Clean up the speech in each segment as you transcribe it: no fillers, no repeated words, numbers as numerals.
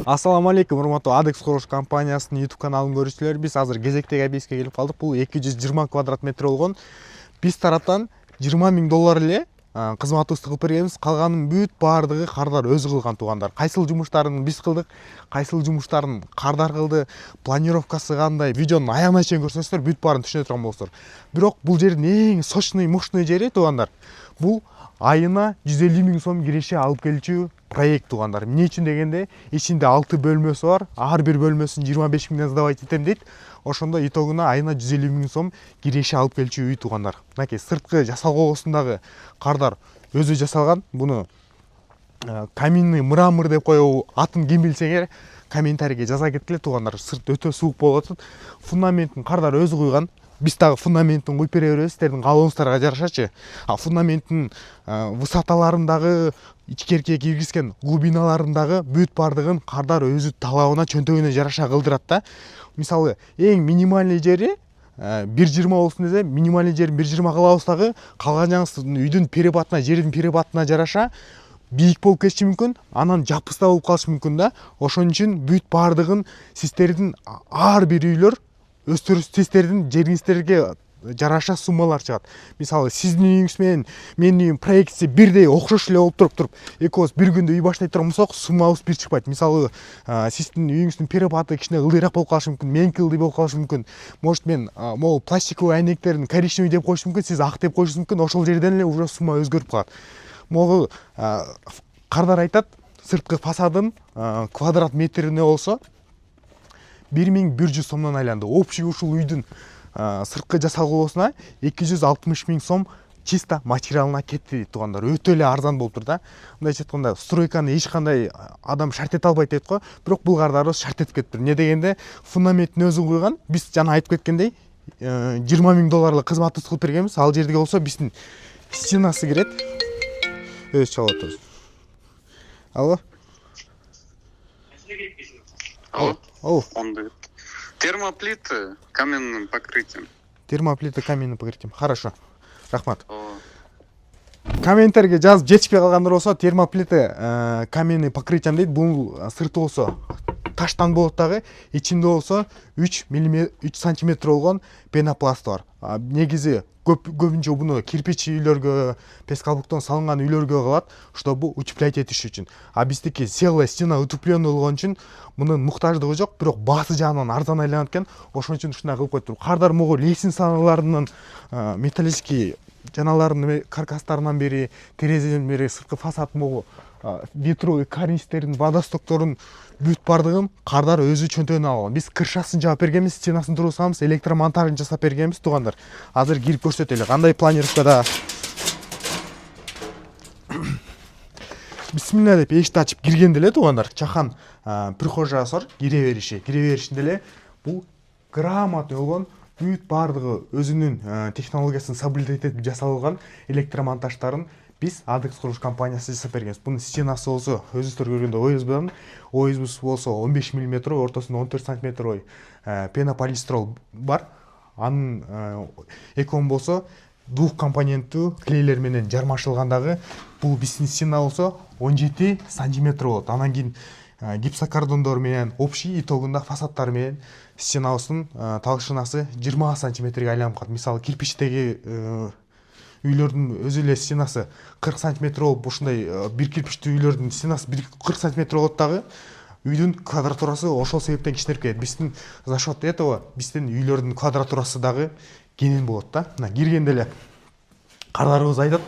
Ассаламу алейкум, урматтуу Адекс курулуш компаниясынын YouTube каналын көрүүчүлөр. Биз азыр кезектеги объектке келип калдык. Бул 220 квадрат метр болгон. Биз тараптан 20 000 доллар эле кызматыбызды кылып бергенбиз. Калганын бүт баардыгы кардар өзү кылган туугандар. Кайсыл жумуштарын биз кылдык, кайсыл жумуштарын кардар кылды, планировкасы кандай, видеонун аягына чейин көрсөңүздөр бүт баарын түшүнө турган болосуздар. Бирок бул жердин эң сочный, мощный жери туугандар. Бул айына 150 000 сом киреше алып келчү проект туугандар. Эмне үчүн дегенде, ичинде 6 бөлмөсү бар. Ар бир бөлмөсүн 25 000 сдавать этем дейт. Ошондо итогуна айына 150 000 сом киреше алып келчү үй туугандар. Мынакей сырткы жасалгоосундагы кардар өзү жасалган. Буну каминный мрамор деп коебу, атын ким билсеңер комментарийге жаза кеткиле туугандар. Сырт өтө суук болуп атат. Фундаментин кардар өзү куйган. Биз дагы фундаментин куюп бере беребиз, сиздердин каалооңуздарга жарашачы. Фундаменттин высоталарындагы, ичкеркиге киргизген глубиналарындагы бүт баардыгын кардар өзү талабына, чөнтөгүнө жараша кылдырат да. Мисалы, эң минимальный жери 1,20 болсун десе, минимальный жерин 1,20 кылабыз дагы, калган жаңысы үйдүн перепатына, жердин перепатына жараша бийик болуп кетиши мүмкүн, анан жапыста болуп калышы мүмкүн да. Ошон үчүн бүт баардыгын сиздердин ар бир үйлөр сиздердин жериңиздерге жараша суммалар чыгат. Мисалы, сиздин үйүңүз менен менин үйүм проектиси бирдей окшош эле болуп туруп, экөөбүз бир күндө үй баштай турган болсок, суммабыз бир чыкпайт. Мисалы, сиздин үйүңүздүн перепаты кичине ылдыйраак болуп калышы мүмкүн, меники ылдый болуп калышы мүмкүн. Может, мен могул пластиковый айнектерин коричневый деп коюшум мүмкүн, сиз ак деп коюшуңуз мүмкүн. Ошол жерден эле уже сумма өзгөрүп калат. Могул кардар айтат, сырткы фасадын квадрат метрине болсо 1100 сомдон айланды. Общий ушул үйдүн сырткы жасалгоосуна 260 000 сом чисто материалына кетти дейт туугандар. Өтө эле арзан болуптур да. Мындайча айтканда, стройканы эч кандай адам шарт эте албайт дейт го. Бирок бул кардарыбыз шарт этип кетиптир. Эмне дегенде, фундаменттин өзүн куйган. Биз жана айтып кеткендей, 20 000 долларлык кызматты кылып бергенбиз. Ал жерге болсо биздин стенасы кирет. Өзү чалып атабыз. Алло. Алло. Термоплиты каменным покрытием. Термоплиты каменным покрытием. Хорошо. Рахмат. Комментарийге жазып жетишпей калгандар болсо, термоплиты каменный покрытием дейт. Бул сырты болсо таштан болот дагы, ичинде болсо 3 сантиметр болгон пенопласт бар. Негизи көбүнчө буну кирпич үйлөргө, пескалбуктон салынган үйлөргө кылат, чтобы утеплять этиш үчүн. Биздики целая стена утепленный болгон үчүн мунун муктаждыгы жок, бирок баасы жагынан арзан айланат экен. Ошон үчүн ушундай кылып коюптур. Кардар могу лестницаларынын металлический жаналарынын каркастарынан бери, терезеден бери сырткы фасад могу ветровый карнистерин, водостокторун бүт баардыгын кардар өзү чөнтөгүнө алган. Биз крышасын жаап бергенбиз, стенасын тургузганбыз, электромонтажын жасап бергенбиз туугандар. Азыр кирип көрсөтөлү, кандай планировкада. Бисмилля деп эшикти ачып киргенде эле туугандар, чахан прихожаясы бар, кире беришинде эле бул грамотный болгон бүт баардыгы өзүнүн технологиясын соблюдать этип жасалган электромонтаждарын биз Адекс курулуш компаниясы жасап бергенбиз. Бунун стенасы болсо өзүңүздөр көргөндөй ОСБ болсо 15 мм, ортосунда 14 см пенополистирол бар. Анын экон болсо двухкомпоненттүү клейлер менен жармашылгандагы. Бул биздин стена болсо 17 см болот. Анан кийин гипсокартондор менен общий итогунда фасадтар менен стенабыздын талышынасы 20 сантиметрге айланып калат. Мисалы, кирпичтеги үйлөрдүн өзү эле стенасы 40 сантиметр болуп, ушундай бир кирпичтүү үйлөрдүн стенасы 40 сантиметр болот дагы. Үйдүн квадратурасы ошол себептен кичинерээк келет. Биздин за счет этого биздин үйлөрдүн квадратурасы дагы кенен болот да. Мына киргенде эле кардарыбыз айтат,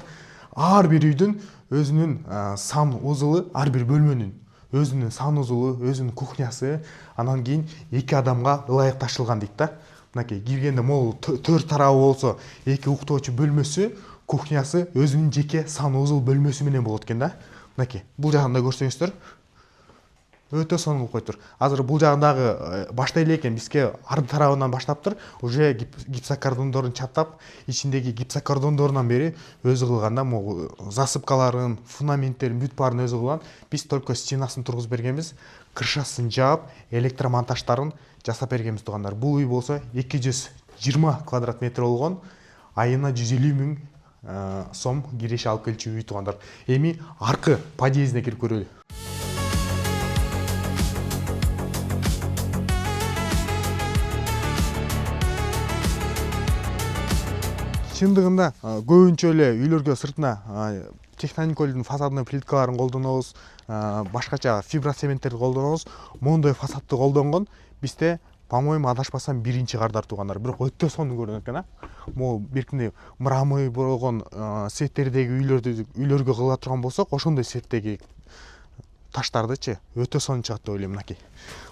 ар бир үйдүн өзүнүн сан узулу, ар бир бөлмөнүн өзүнүн сан узулу, өзүнүн кухнясы, анан кийин 2 адамга ылайык ташылган дейт да. Мынакей киргенде могул 4 тарабы болсо 2 уктоочу бөлмөсү, кухнясы, өзүнүн жеке сан узул бөлмөсү менен болот экен да. Мынакей бул жагында көрсөңүздөр өтө сонун кылып коюптур. Азыр бул жагындагы баштай эле экен, бизге ар тарабынан баштаптыр. Уже гипсокартондорун чаптап, ичиндеги гипсокартондорунан бери өзү кылганда могу засыпкаларын, фундаменттерин бүт баарын өзү кылган. Биз только стенасын тургузуп бергенбиз, крышасын жаап, электромонтаждарын жасап бергенбиз туугандар. Бул үй болсо 220 квадрат метр болгон, айына 150 000 сом киреше алып келчү үй туугандар. Эми аркы подъездине кирип көрөлү. чындыгында көбүнчө эле үйлөргө сыртына технониколдун фасадный плиткаларын колдонобуз, башкача фиброцементтерди колдонобуз. Моундай фасадты колдонгон бизде, по-моему, адашпасам биринчи кардар туугандар. Бирок өтө сонун көрүнөт экен, Могу биркиндей мрамой болгон светтердеги үйлөргө кыла турган болсок, ошондой светтеги таштардычы өтө сонун чыгат деп ойлойм. Мынакей.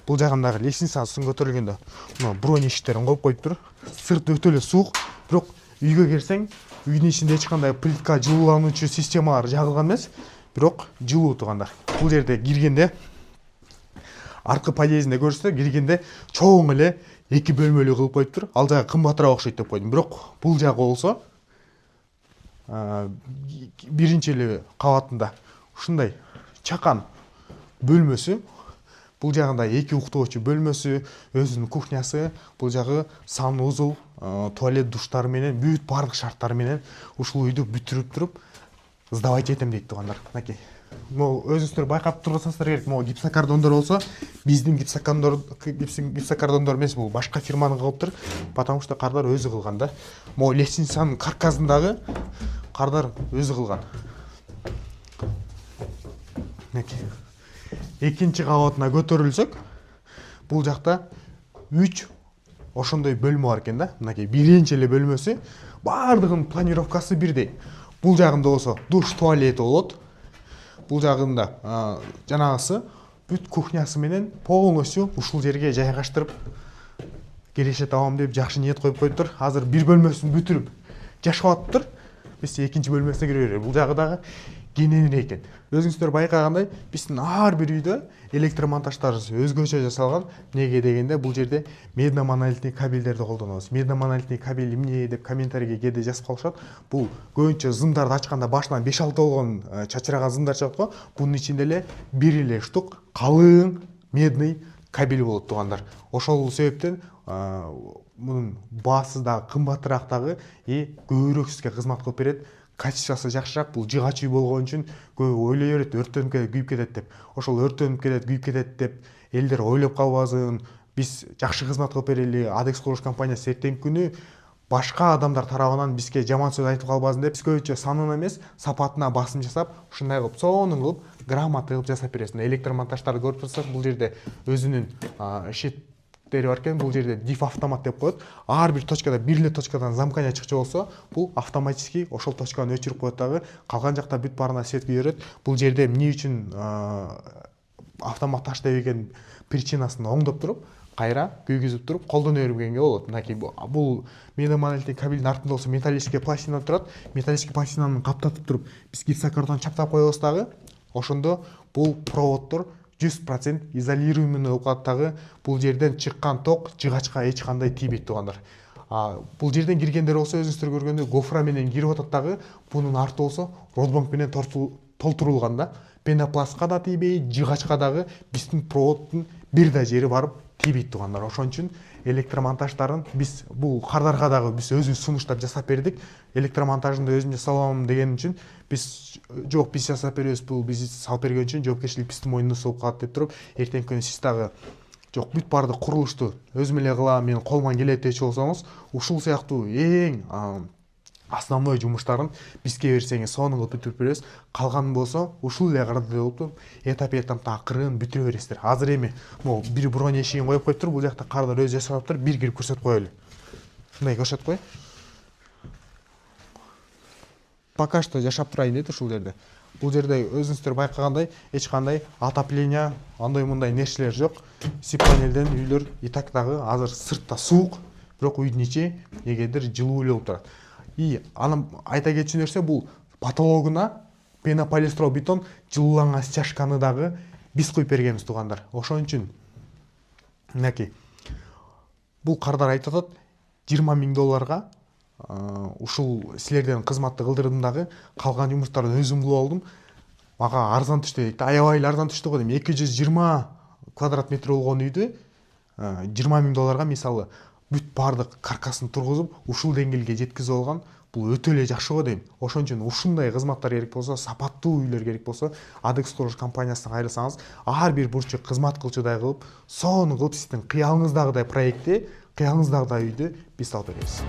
Бул жагындагы лестницасын көтөрүлгөндө мына бронь эшиктерин коюп коюптур. Сырт өтө эле суук, бирок үйгө кирсең, үйдүн ичинде эч кандай плитка жылуулануучу системалар жагылган эмес, бирок жылуу туугандар. Бул жерде киргенде аркы подъездинде көрсөтө, киргенде чоң эле 2 бөлмөлүү кылып коюптур. Ал жагы кымбатыраак окшойт деп койдум. Бирок бул жагы болсо биринчи эле кабатында ушундай чакан бөлмөсү. Бул жагында 2 уктоочу бөлмөсү, өзүнүн кухнясы, бул жагы санузел, туалет, душтары менен, бүт бардык шарттары менен ушул үйдү бүтүрүп туруп сдавать этем дейт туугандар. Мынакей. Могу өзүңүздөр байкап турсаңыздар керек. Могу гипсокартондор болсо, биздин гипсокартондор эмес, бул башка фирманын кылыптыр, потому что кардар өзү кылган да. Могу лестницанын каркасындагы кардар өзү кылган. Мынакей. Экинчи кабатына көтөрүлсөк, бул жакта 3 ошондой бөлмө бар экен да. Мынакей биринчи эле бөлмөсү, бардыгынын планировкасы бирдей. Бул жагында болсо душ, туалети болот. Бул жагында жанагысы бүт кухнясы менен полностью ушул жерге жайгаштырып келеше табам деп жакшы ниет коюп коюптур. Азыр бир бөлмөсүн бүтүрүп жашап атыптыр. Биз экинчи бөлмөсүнө кире берели. Бул жагы дагы кененирээк экен. Өзүңүздөр байкагандай, биздин ар бир үйдө электромонтаждар өзгөчө жасалган. Неге дегенде, бул жерде медно-монолитный кабелдерди колдонобуз. Медно-монолитный кабель эмне деп комментарийге кээде жазып калышат. Бул көбүнчө зымдарды ачканда башынан 5-6 болгон чачыраган зымдар чыгат го. Бунун ичинде эле бир эле штук калың медный кабель болот туугандар. Ошол себептен мунун баасы дагы кымбатыраак дагы көбүрөөк сизге кызмат кылып берет. Качествосы жакшыраак. Бул жыгач үй болгон үчүн көбү ойлой берет, өрттөнүп кетет, күйүп кетет деп. Ошол өрттөнүп кетет, күйүп кетет деп элдер ойлоп калбасын. Биз жакшы кызмат кылып берели. Адекс курулуш компаниясы эртеңки күнү башка адамдар тарабынан бизге жаман сөз айтып калбасын деп, биз көбүнчө санына эмес, сапатына басым жасап, ушундай кылып сонун кылып, грамотный кылып жасап бересиз. Электромонтаждарды көрүп турсак, бул жерде өзүнүн шеттери бар экен. Бул жерде диф автомат деп коет. Ар бир точкада бир эле точкадан замкания чыкчы болсо, бул автоматически ошол точканы өчүрүп коет дагы. Калган жакта бүт баарына свет күйөрөт. Бул жерде эмне үчүн автомат таштай берген причинасын оңдоп туруп, кайра күйгүзүп туруп колдоно бергенге болот. Мынакей бул медно-монолитный кабелдин артында болсо металлический пластина турат. Металлический пластинаны каптатып туруп, биз гипсокартон чаптап коебуз дагы. Ошондо бул проводдор 100% изолируемый болуп калат дагы. Бул жерден чыккан ток жыгачка эч кандай тийбейт туугандар. Бул жерден киргендер болсо, өзүңүздөр көргөндөй гофра менен кирип атат дагы. Бунун арты болсо родбанк менен толтурулган да. Пенопластка да тийбейт, жыгачка дагы биздин проводдун бир да жери барып тийбейт туугандар. Ошон үчүн электромонтаждарын биз бул кардарга дагы биз өзүбүз сунуштап жасап бердик. Электромонтажын да өзүм жасалам деген үчүн биз жок, биз жасап беребиз, бул биз салып берген үчүн жоопкерчилик биздин мойнуна болуп калат деп туруп, эртеңки күнү сиз дагы жок, бүт бардык курулушту өзүм эле кылам, менин колуман келет дечү болсоңуз, ушул сыяктуу эң основной жумуштарын бизге берсеңиз, сонун кылып бүтүрүп беребиз. Калган болсо ушул эле кырды болуп, этап акырын бүтүрө бересиздер. Азыр эми могу бир бронь эшигин коюп коюптур. Бул жакта кардар өзү жасаптыр. Бир кирип көрсөтүп коелу. Мындай көрсөтүп кой. Пока что жашап турайын дейт ушул жерде. Бул жерде өзүңүздөр байкагандай эч кандай отопление, андай мындай нерселер жок. Сипанелден үйлөр и так дагы азыр сыртта суук, бирок үйдүн ичи негедир жылуу эле болуп турат. И анын айта кетчү нерсе, бул потологуна пенополистирол бетон жылууланган стяжканы дагы биз коюп бергенбиз туугандар. Ошон үчүн мынакей бул кардар айтып атат $20,000 ушул силерден кызматты кылдырдым дагы. Калган жумуштарды өзүм кылып алдым. Мага арзан түштү дейт. Аябай эле арзан түштү го дейм. 220 квадрат метр болгон үйдү $20,000 мисалы бүт бардык каркасын тургузуп, ушул деңгээлге жеткизип алган. Бул өтө эле жакшы го дейм. Ошон үчүн ушундай кызматтар керек болсо, сапаттуу үйлөр керек болсо, Адекс курулуш компаниясына кайрылсаңыз, ар бир бурчу кызмат кылчудай кылып, сонун кылып сиздин кыялыңыздагыдай проектти, кыялыңыздагыдай үйдү биз алып беребиз.